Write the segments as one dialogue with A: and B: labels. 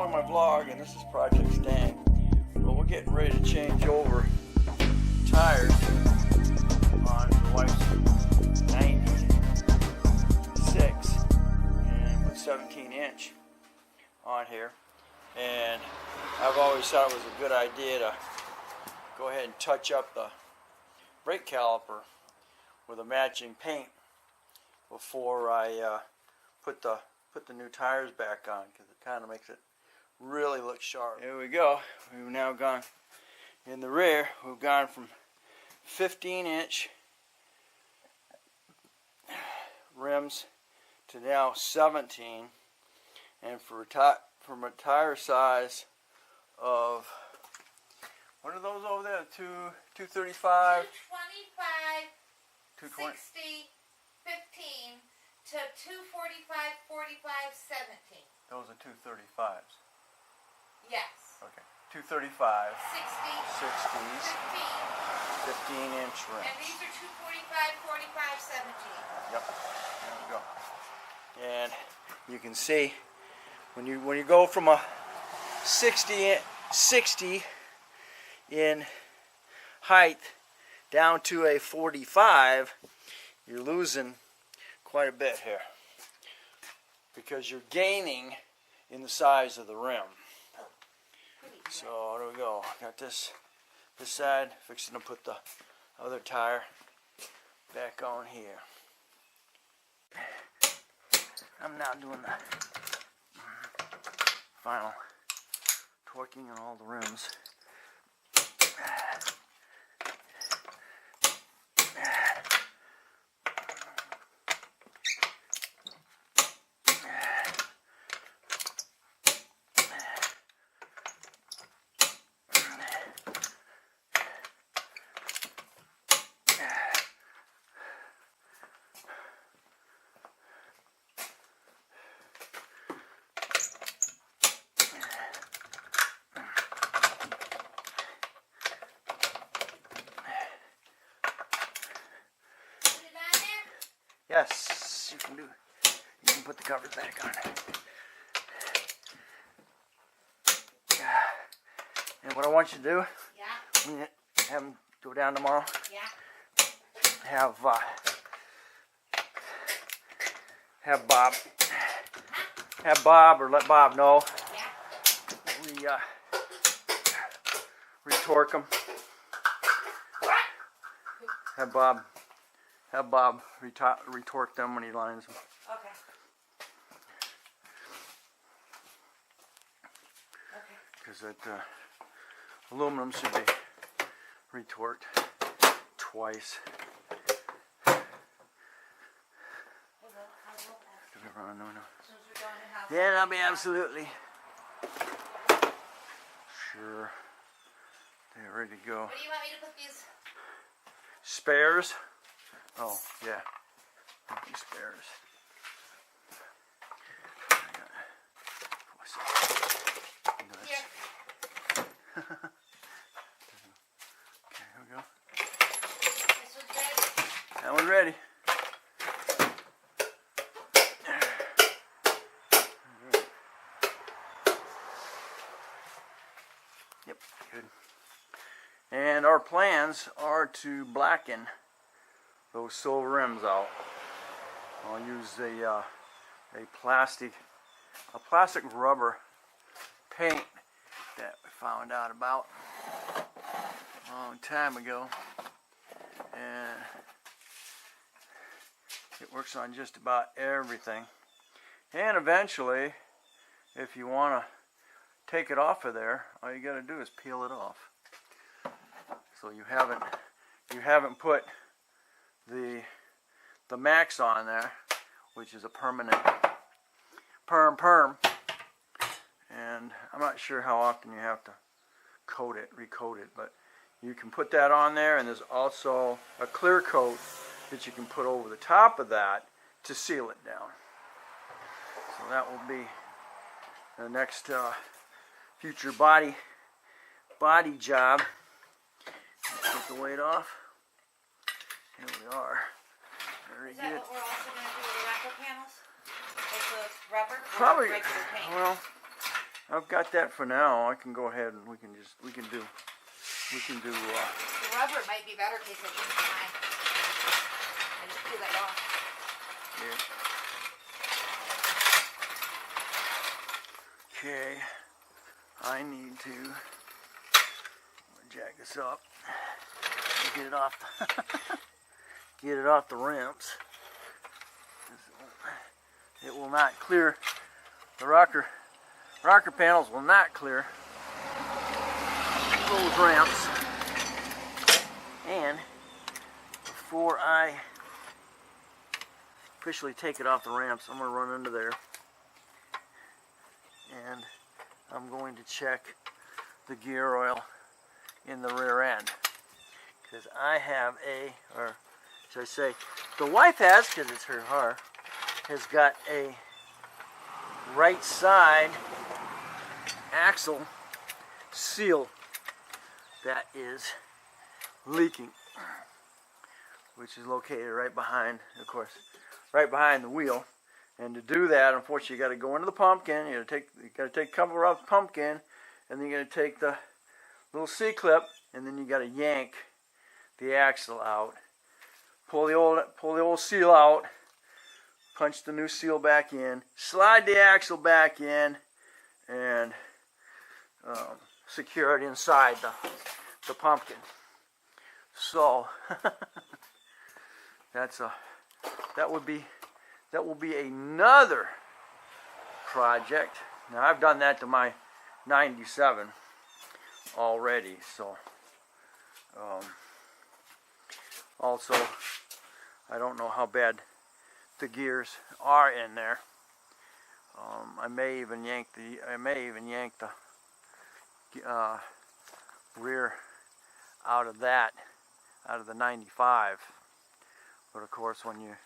A: following my vlog, and this is Project Stang. Well, we're getting ready to change over tires on the wife's 96 and with 17-inch on here. And I've always thought it was a good idea to go ahead and touch up the brake caliper with a matching paint before I put the new tires back on, because it kind of makes it really look sharp. Here we go. We've now gone in the rear. We've gone from 15-inch rims to now 17, and from a tire size of, what are those over there? 235,
B: 225,
A: 220.
B: 60, 15 to 245, 45, 17.
A: Those are 235s.
B: Yes.
A: Okay. 235,
B: 60,
A: 60s,
B: 15,
A: 15-inch rims.
B: and these are 245, 45, 17.
A: Yep. There we go. And you can see when you go from a 60 in height down to a 45, you're losing quite a bit here, because you're gaining in the size of the rim. So there we go. Got this side, fixing to put the other tire back on here. I'm now doing the final torquing on all the rims. Yes, you can put the covers back on. And what I want you to do, when you have them go down tomorrow, have Bob, or let Bob know. We retorque them. Have Bob retorque them when he lines them.
B: Okay.
A: Because that aluminum should be retorqued twice. Yeah, that'll be absolutely sure. They're ready to go.
B: Where do you want me to put these?
A: Spares. Oh, yeah. Spares.
B: Here.
A: Okay, here we go.
B: This one's ready.
A: That one's ready. Yep, good. And our plans are to blacken those silver rims out. I'll use a plastic rubber paint that we found out about a long time ago, and it works on just about everything. And eventually, if you want to take it off of there, all you got to do is peel it off. So you haven't put the max on there, which is a permanent perm, and I'm not sure how often you have to recoat it, but you can put that on there, and there's also a clear coat that you can put over the top of that to seal it down. So that will be the next future body job. Take the weight off. Here we are. Very
B: Is that
A: good.
B: what we're also going to do with the wrapper panels? With the rubber? Or
A: Probably.
B: regular paint?
A: Well, I've got that for now. I can go ahead and we can do.
B: The rubber might be better in case I change my mind. I just peel that off.
A: Yeah. Okay. I need to jack this up. Get it off. Get it off the rims. It will not clear. The rocker panels will not clear those ramps. And before I officially take it off the ramps, I'm going to run under there and I'm going to check the gear oil in the rear end, because I have or should I say, the wife has, because it's her car, has got a right side axle seal that is leaking, which is located right behind, of course, right behind the wheel. And to do that, unfortunately, you got to go into the pumpkin. You got to take cover off the pumpkin, and then you got to take the little C-clip, and then you got to yank the axle out, pull the old seal out, punch the new seal back in, slide the axle back in, and secure it inside the pumpkin. So that will be another project. Now I've done that to my 97 already, so also I don't know how bad the gears are in there. I may even yank the rear out of the 95. But of course, when you're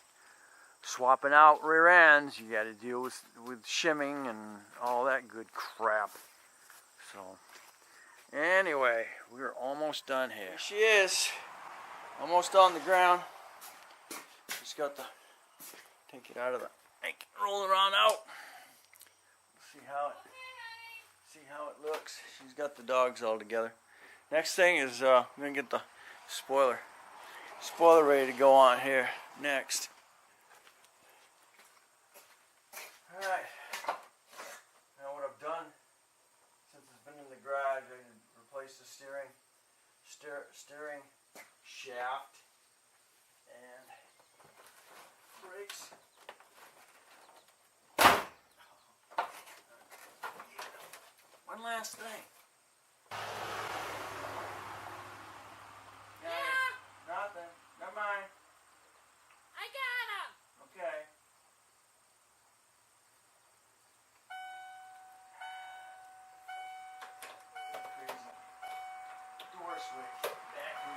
A: swapping out rear ends, you got to deal with shimming and all that good crap. So anyway, we're almost done here. Here she is, almost on the ground. Just got to take it out of the tank, roll it on out. See how it looks. She's got the dogs all together. Next thing is we're gonna get the spoiler ready to go on here next. All right. Now what I've done since it's been in the garage, I replaced the steering shaft and brakes. One last thing.
B: Yeah.
A: Nothing. Never mind.
B: I got him.
A: Okay. Crazy door switch back in.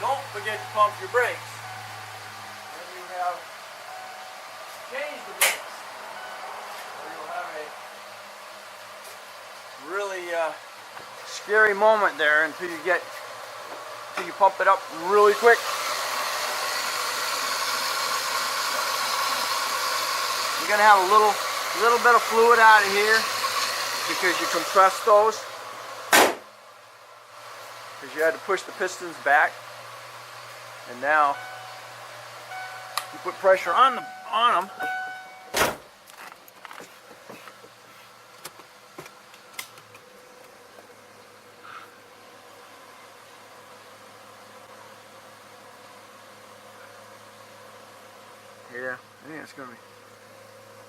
A: Don't forget to pump your brakes. When you have changed the brakes, or you'll have a really scary moment there until you pump it up really quick. You're gonna have a little bit of fluid out of here because you compressed those, because you had to push the pistons back. And now you put pressure on them. Yeah, I think it's going to be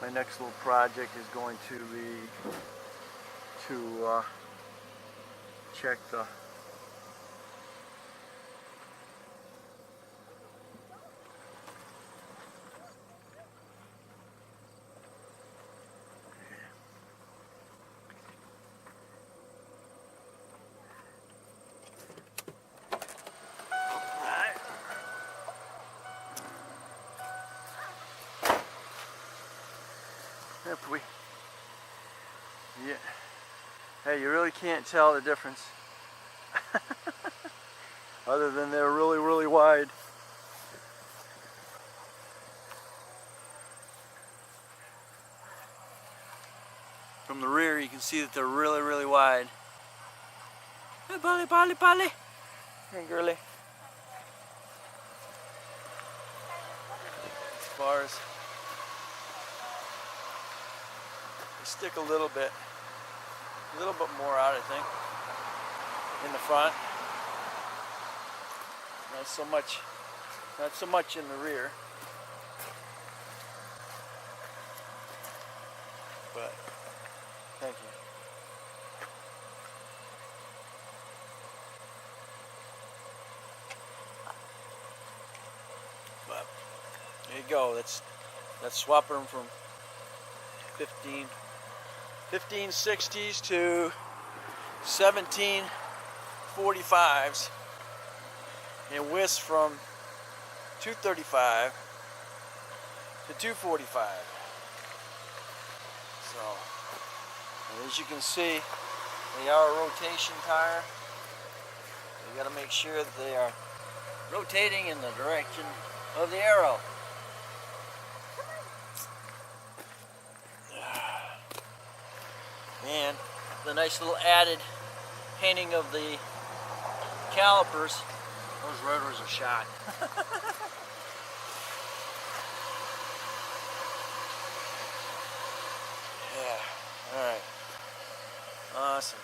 A: my next little project is going to be to check the If we, yeah, hey, you really can't tell the difference. Other than they're really, really wide. From the rear, you can see that they're really, really wide. Hey, Polly, Polly, Polly. Hey, girly. As far as they stick a little bit more out, I think, in the front. Not so much in the rear. But thank you. But there you go. That's swapping them from 1560s to 1745s, and whisks from 235 to 245. So, and as you can see, they are a rotation tire. You got to make sure that they are rotating in the direction of the arrow. And the nice little added painting of the calipers. Those rotors are shot. Yeah, alright. Awesome.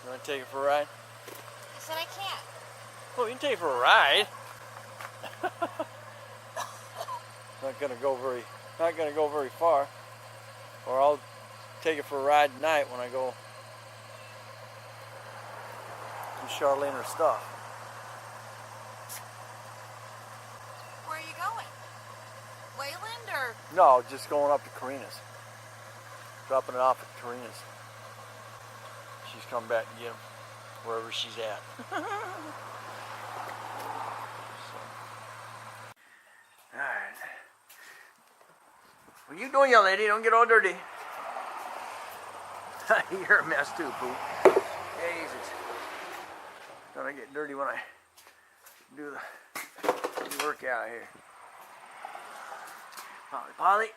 A: You want to take it for a ride?
B: I said I can't.
A: Oh, you can take it for a ride. Not gonna go very far. Or I'll take it for a ride tonight when I go do Charlene her stuff.
B: Where are you going? Wayland or?
A: No, just going up to Karina's. Dropping it off at Karina's. She's coming back to get him wherever she's at. Alright. What are you doing, young lady? Don't get all dirty. You're a mess too, Pooh. Jesus. Gonna get dirty when I do the workout here. Polly, Polly.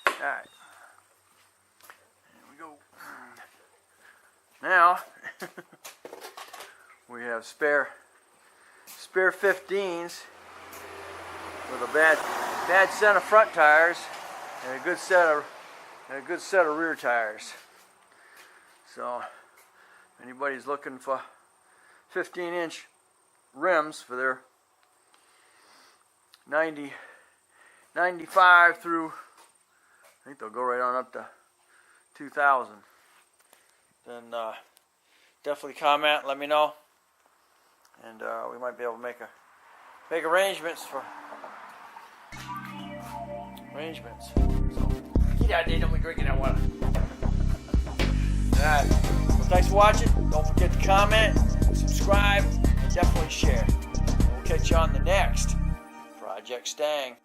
A: Alright. Here we go. Now, we have spare 15s with a bad set of front tires and a good set of rear tires. So, if anybody's looking for 15-inch rims for their 95 through, I think they'll go right on up to 2000. Then definitely comment, let me know, and we might be able to make arrangements for So, get out there, don't be drinking that water. Alright, well, thanks for watching. Don't forget to comment, subscribe, and definitely share. We'll catch you on the next Project Stang.